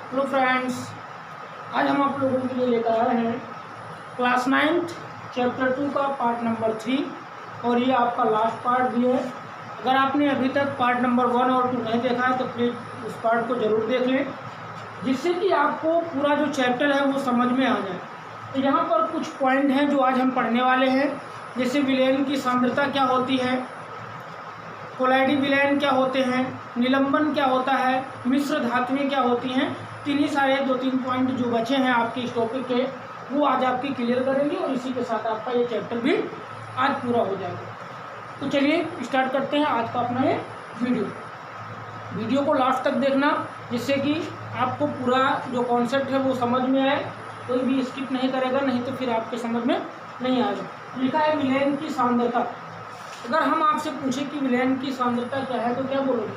Hello friends, आज हम आप लोगों के लिए लेकर आए हैं क्लास 9 चैप्टर 2 का पार्ट नंबर 3 और ये आपका लास्ट पार्ट भी है। अगर आपने अभी तक पार्ट नंबर 1 और 2 नहीं देखा है तो प्लीज़ उस पार्ट को ज़रूर देख लें, जिससे कि आपको पूरा जो चैप्टर है वो समझ में आ जाए। तो यहाँ पर कुछ पॉइंट हैं जो आज हम पढ़ने वाले हैं, जैसे विलयन की सांद्रता क्या होती है, कोलाइडी विलयन क्या होते हैं, निलंबन क्या होता है, मिश्र धातुएं क्या होती हैं। इन्हीं सारे 2-3 पॉइंट जो बचे हैं आपके इस टॉपिक के वो आज आपकी क्लियर करेंगे और इसी के साथ आपका ये चैप्टर भी आज पूरा हो जाएगा। तो चलिए स्टार्ट करते हैं आज का अपना ये वीडियो को लास्ट तक देखना, जिससे कि आपको पूरा जो कॉन्सेप्ट है वो समझ में आए, कोई भी स्किप नहीं करेगा, नहीं तो फिर आपके समझ में नहीं आएगा। लिखा है विलयन की सांद्रता। अगर हम आपसे पूछें कि विलयन की सांद्रता क्या है तो क्या बोलोगे?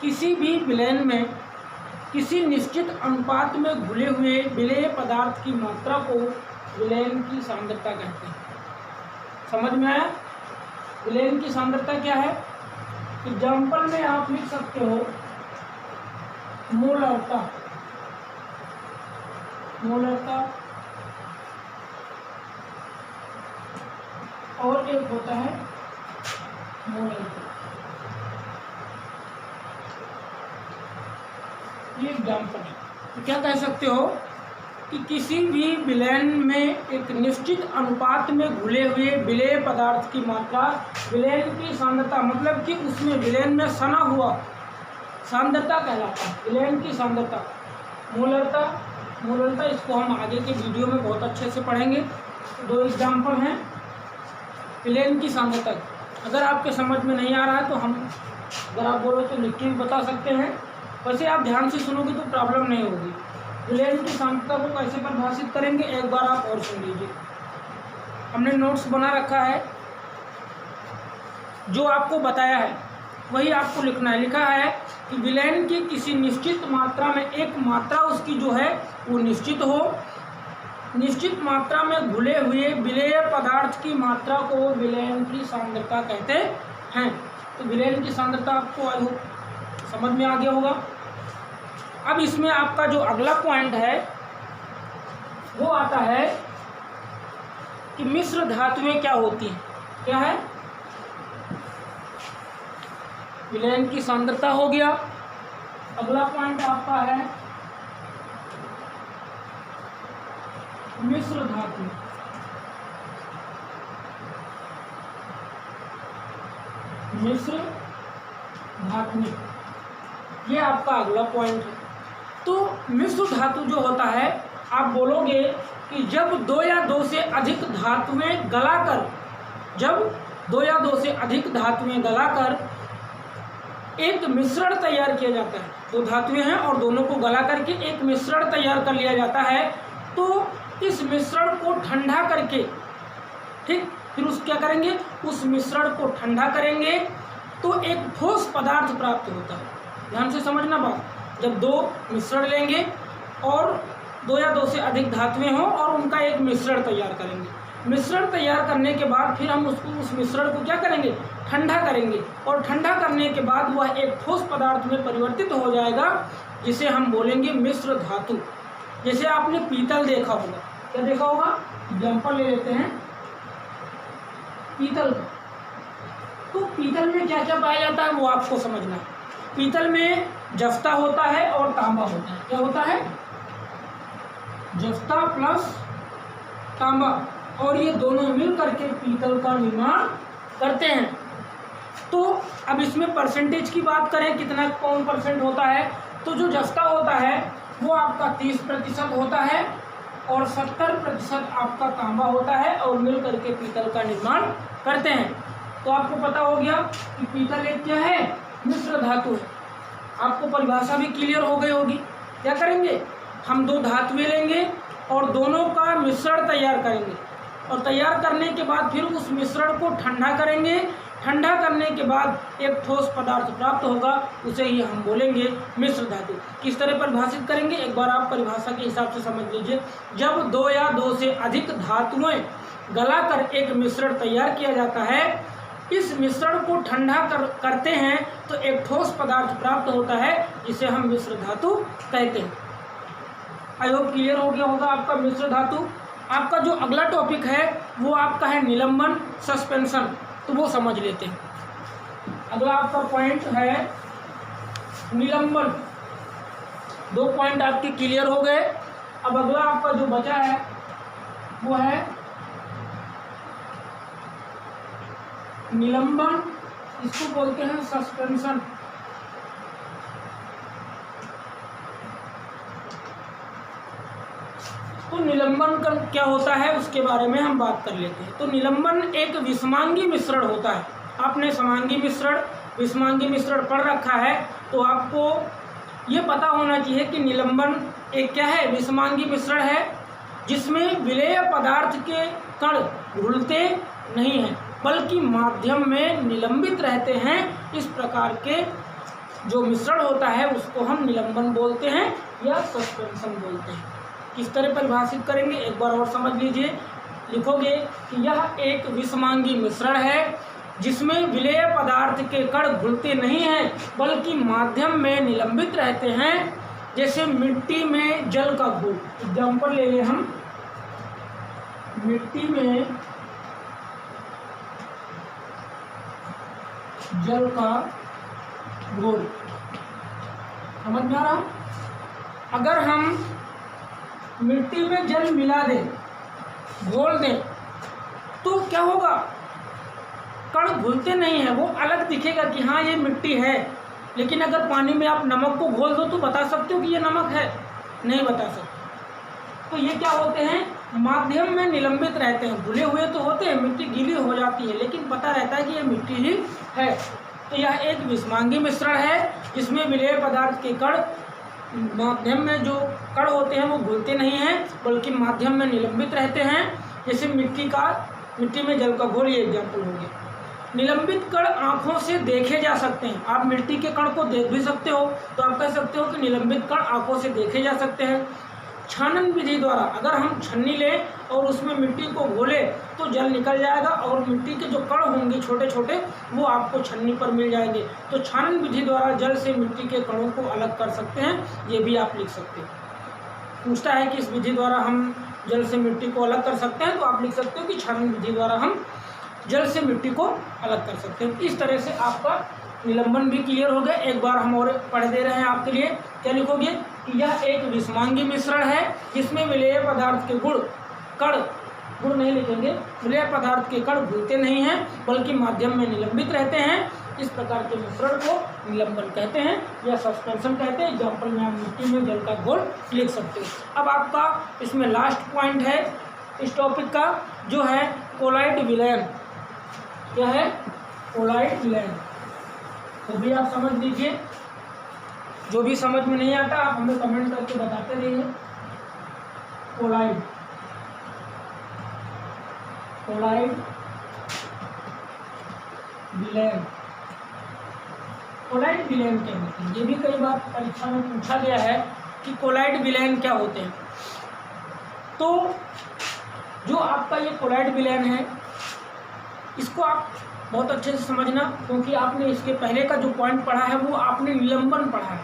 किसी भी विलयन में किसी निश्चित अनुपात में घुले हुए विलेय पदार्थ की मात्रा को विलयन की सांद्रता कहते हैं। समझ में आया? विलयन की सांद्रता क्या है? एग्जाम्पल में आप लिख सकते हो मोलरता, और एक होता है मोलरता। ये एग्जाम्पल है। तो क्या कह सकते हो कि किसी भी विलयन में एक निश्चित अनुपात में घुले हुए विलेय पदार्थ की मात्रा विलयन की सांद्रता, मतलब कि उसमें विलयन में सना हुआ सांद्रता कहलाता है। विलयन की सांद्रता मोलरता इसको हम आगे के वीडियो में बहुत अच्छे से पढ़ेंगे। 2 एग्जाम्पल हैं विलयन की सांद्रता। अगर आपके समझ में नहीं आ रहा है तो हम अगर आप बोलो तो लिख के भी बता सकते हैं, वैसे आप ध्यान से सुनोगे तो प्रॉब्लम नहीं होगी। विलयन की सांद्रता को कैसे परिभाषित करेंगे एक बार आप और सुन लीजिए। हमने नोट्स बना रखा है, जो आपको बताया है वही आपको लिखना है। लिखा है कि विलयन की किसी निश्चित मात्रा में एक मात्रा उसकी जो है वो निश्चित हो, निश्चित मात्रा में घुले हुए विलेय पदार्थ की मात्रा को विलयन की सांद्रता कहते हैं। तो विलयन की सांद्रता आपको आई होप समझ में आ गया होगा। अब इसमें आपका जो अगला पॉइंट है वो आता है कि मिश्र धातुएं क्या होती हैं। क्या है? विलयन की सांद्रता हो गया। अगला पॉइंट आपका है मिश्र धातु। मिश्र धातु ये आपका अगला पॉइंट है। तो मिश्र धातु जो होता है, आप बोलोगे कि जब 2 या 2 से अधिक धातुएं गलाकर, जब 2 या 2 से अधिक धातुएं गलाकर एक मिश्रण तैयार किया जाता है। 2 धातुएं हैं और दोनों को गला करके एक मिश्रण तैयार कर लिया जाता है। तो इस मिश्रण को ठंडा करके, ठीक, फिर उस क्या करेंगे, उस मिश्रण को ठंडा करेंगे तो एक ठोस पदार्थ प्राप्त होता है। ध्यान से समझना बात। जब 2 मिश्रण लेंगे और 2 या 2 से अधिक धातुएं हों और उनका एक मिश्रण तैयार करेंगे, मिश्रण तैयार करने के बाद फिर हम उस मिश्रण को क्या करेंगे, ठंडा करेंगे, और ठंडा करने के बाद वह एक ठोस पदार्थ में परिवर्तित हो जाएगा, जिसे हम बोलेंगे मिश्र धातु। जैसे आपने पीतल देखा होगा, क्या देखा होगा? एग्जाम्पल ले लेते हैं पीतल का। तो पीतल में क्या क्या पाया जाता है वो आपको समझना है। पीतल में जस्ता होता है और तांबा होता है। क्या होता है? जस्ता प्लस तांबा, और ये दोनों मिल करके पीतल का निर्माण करते हैं। तो अब इसमें परसेंटेज की बात करें, कितना कौन परसेंट होता है, तो जो जस्ता होता है वो आपका 30% होता है और 70% आपका तांबा होता है, और मिल करके पीतल का निर्माण करते हैं। तो आपको पता हो गया कि पीतल एक क्या है, मिश्र धातु है। आपको परिभाषा भी क्लियर हो गई होगी। क्या करेंगे, हम 2 धातुएं लेंगे और दोनों का मिश्रण तैयार करेंगे, और तैयार करने के बाद फिर उस मिश्रण को ठंडा करेंगे। ठंडा करने के बाद एक ठोस पदार्थ प्राप्त होगा, उसे ही हम बोलेंगे मिश्र धातु। किस तरह परिभाषित करेंगे एक बार आप परिभाषा के हिसाब से समझ लीजिए। जब 2 या 2 से अधिक धातुएं गलाकर एक मिश्रण तैयार किया जाता है, इस मिश्रण को ठंडा करते हैं तो एक ठोस पदार्थ प्राप्त होता है, जिसे हम मिश्र धातु कहते हैं। आई होप क्लियर हो गया होगा आपका मिश्र धातु। आपका जो अगला टॉपिक है वो आपका है निलंबन, सस्पेंशन, तो वो समझ लेते हैं। अगला आपका पॉइंट है निलंबन। 2 पॉइंट आपके क्लियर हो गए। अब अगला आपका जो बचा है वो है निलंबन, इसको बोलते हैं सस्पेंशन। तो निलंबन का क्या होता है उसके बारे में हम बात कर लेते हैं। तो निलंबन एक विषमांगी मिश्रण होता है। आपने समांगी मिश्रण, विषमांगी मिश्रण पढ़ रखा है, तो आपको ये पता होना चाहिए कि निलंबन एक क्या है, विषमांगी मिश्रण है जिसमें विलेय पदार्थ के कण घुलते नहीं हैं बल्कि माध्यम में निलंबित रहते हैं। इस प्रकार के जो मिश्रण होता है उसको हम निलंबन बोलते हैं या सस्पेंशन बोलते हैं। किस तरह परिभाषित करेंगे एक बार और समझ लीजिए। लिखोगे कि यह एक विषमांगी मिश्रण है जिसमें विलेय पदार्थ के कण घुलते नहीं हैं बल्कि माध्यम में निलंबित रहते हैं, जैसे मिट्टी में जल का घोल। एग्जाम्पल ले लें हम, मिट्टी में जल का घोल, समझ में आ रहा? अगर हम मिट्टी में जल मिला दें, घोल दें, तो क्या होगा, कण घुलते नहीं है, वो अलग दिखेगा कि हाँ ये मिट्टी है। लेकिन अगर पानी में आप नमक को घोल दो तो बता सकते हो कि ये नमक है? नहीं बता सकते। तो ये क्या होते हैं, माध्यम में निलंबित रहते हैं। घुले हुए तो होते हैं, मिट्टी गीली हो जाती है लेकिन पता रहता है कि ये मिट्टी ही है। तो यह एक विषमांगी मिश्रण है जिसमें विलेय पदार्थ के कण माध्यम में जो कण होते हैं वो घुलते नहीं हैं बल्कि माध्यम में निलंबित रहते हैं, जैसे मिट्टी में जल का घोल, ये एग्जाम्पल हो गया। निलंबित कण आँखों से देखे जा सकते हैं। आप मिट्टी के कण को देख भी सकते हो, तो आप कह सकते हो कि निलंबित कण आँखों से देखे जा सकते हैं। छानन विधि द्वारा अगर हम छन्नी लें और उसमें मिट्टी को घोले तो जल निकल जाएगा और मिट्टी के जो कण होंगे छोटे छोटे वो आपको छन्नी पर मिल जाएंगे। तो छानन विधि द्वारा जल से मिट्टी के कणों को अलग कर सकते हैं, ये भी आप लिख सकते हैं। पूछता है कि इस विधि द्वारा हम जल से मिट्टी को अलग कर सकते हैं, तो आप लिख सकते हो कि छानन विधि द्वारा हम जल से मिट्टी को अलग कर सकते हैं। इस तरह से आपका निलंबन भी क्लियर हो गया। एक बार हम और पढ़ दे रहे हैं आपके लिए। क्या लिखोगे कि यह एक विषमांगी मिश्रण है जिसमें विलेय पदार्थ के गुण नहीं लिखेंगे, विलेय पदार्थ के कण घुलते नहीं हैं बल्कि माध्यम में निलंबित रहते हैं। इस प्रकार के मिश्रण को निलंबन कहते हैं या सस्पेंशन कहते हैं। एग्जाम्पल में आप मिट्टी में जल का घोल लिख सकते हो। अब आपका इसमें लास्ट पॉइंट है इस टॉपिक का, जो है कोलाइड विलयन। क्या है? कोलाइड विलयन। तो भी आप समझ लीजिए, जो भी समझ में नहीं आता आप हमें कमेंट करके बताते रहिए। कोलाइड विलयन, कोलाइड विलयन क्या होते हैं? ये भी कई बार परीक्षा में पूछा गया है कि कोलाइड विलयन क्या होते हैं। तो जो आपका ये कोलाइड विलयन है इसको आप बहुत अच्छे से समझना, क्योंकि आपने इसके पहले का जो पॉइंट पढ़ा है वो आपने निलंबन पढ़ा है।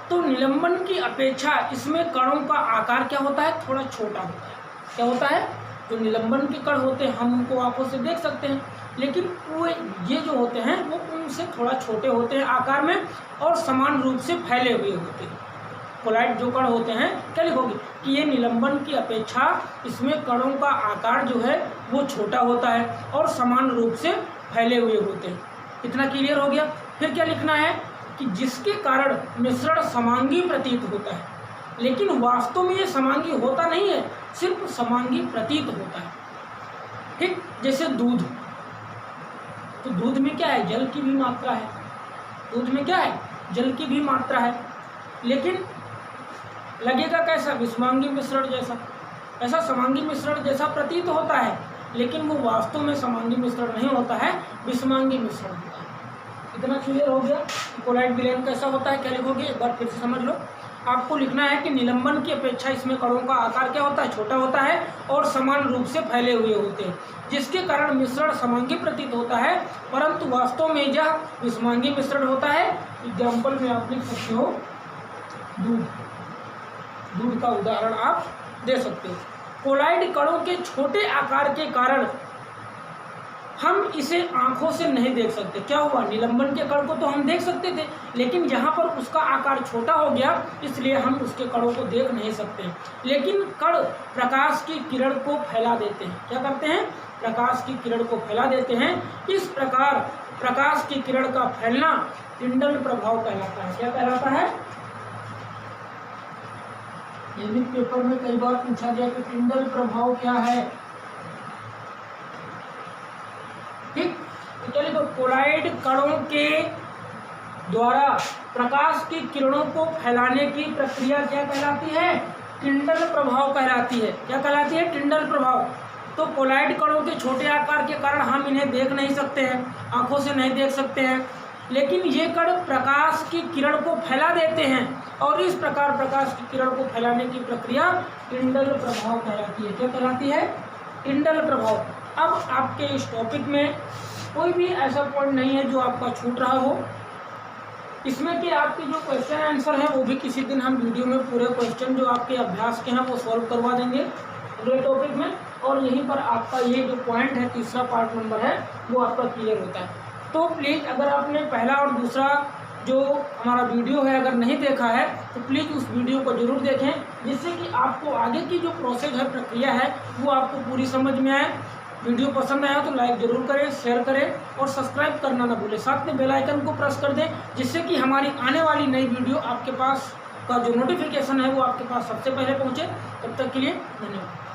तो निलंबन की अपेक्षा इसमें कणों का आकार क्या होता है, थोड़ा छोटा होता है। क्या होता है? जो निलंबन के कण होते हैं हम उनको आंखों से देख सकते हैं, लेकिन वो ये जो होते हैं वो उनसे थोड़ा छोटे होते हैं आकार में और समान रूप से फैले हुए होते हैं। कोलाइड जो कण होते हैं, क्या लिखोगे कि ये निलंबन की अपेक्षा इसमें कणों का आकार जो है वो छोटा होता है और समान रूप से फैले हुए होते हैं। इतना क्लियर हो गया। फिर क्या लिखना है कि जिसके कारण मिश्रण समांगी प्रतीत होता है, लेकिन वास्तव में ये समांगी होता नहीं है, सिर्फ समांगी प्रतीत होता है। ठीक, जैसे दूध। तो दूध में क्या है? जल की भी मात्रा है। दूध में क्या है? जल की भी मात्रा है, लेकिन लगेगा कैसा? विषमांगी मिश्रण जैसा। ऐसा समांगी मिश्रण जैसा प्रतीत होता है, लेकिन वो वास्तव में समांगी मिश्रण नहीं होता है, विषमांगी मिश्रण होता है। इतना क्लियर हो गया कोलाइड विलयन कैसा होता है। क्या लिखोगे एक बार फिर से समझ लो। आपको लिखना है कि निलंबन की अपेक्षा इसमें कणों का आकार क्या होता है? छोटा होता है और समान रूप से फैले हुए होते हैं, जिसके कारण मिश्रण समांगी प्रतीत होता है, परंतु वास्तव में यह विषमांगी मिश्रण होता है। एग्जाम्पल में आप लिख सकते हो दूध। दूर का उदाहरण आप दे सकते हो। कोलाइड कणों के छोटे आकार के कारण हम इसे आंखों से नहीं देख सकते। क्या हुआ, निलंबन के कण को तो हम देख सकते थे, लेकिन यहाँ पर उसका आकार छोटा हो गया, इसलिए हम उसके कणों को देख नहीं सकते। लेकिन कण प्रकाश की किरण को फैला देते हैं। क्या करते हैं, प्रकाश की किरण को फैला देते हैं। इस प्रकार प्रकाश की किरण का फैलना टिंडल प्रभाव कहलाता है। क्या कहलाता है, ये भी पेपर में कई बार पूछा गया कि टिंडल प्रभाव क्या है। ठीक, तो चलिए, तो कोलाइड कणों के द्वारा प्रकाश की किरणों को फैलाने की प्रक्रिया क्या कहलाती है, टिंडल प्रभाव कहलाती है। क्या कहलाती है, टिंडल प्रभाव। तो कोलाइड कणों के छोटे आकार के कारण हम इन्हें देख नहीं सकते हैं, आंखों से नहीं देख सकते हैं, लेकिन ये कण प्रकाश की किरण को फैला देते हैं और इस प्रकार प्रकाश की किरण को फैलाने की प्रक्रिया टिंडल प्रभाव कहलाती है। क्या कहलाती है, टिंडल प्रभाव। अब आपके इस टॉपिक में कोई भी ऐसा पॉइंट नहीं है जो आपका छूट रहा हो। इसमें कि आपके जो क्वेश्चन आंसर है वो भी किसी दिन हम वीडियो में पूरे क्वेश्चन जो आपके अभ्यास के हैं वो सॉल्व करवा देंगे अगले टॉपिक में, और यहीं पर आपका ये जो पॉइंट है, तीसरा पार्ट नंबर है, वो आपका क्लियर होता है। तो प्लीज़ अगर आपने पहला और दूसरा जो हमारा वीडियो है अगर नहीं देखा है तो प्लीज़ उस वीडियो को ज़रूर देखें, जिससे कि आपको आगे की जो प्रोसेस है, प्रक्रिया है, वो आपको पूरी समझ में आए। वीडियो पसंद आया तो लाइक ज़रूर करें, शेयर करें और सब्सक्राइब करना ना भूलें। साथ में बेल आइकन को प्रेस कर दें, जिससे कि हमारी आने वाली नई वीडियो आपके पास का जो नोटिफिकेशन है वो आपके पास सबसे पहले पहुँचे। तब तक के लिए धन्यवाद।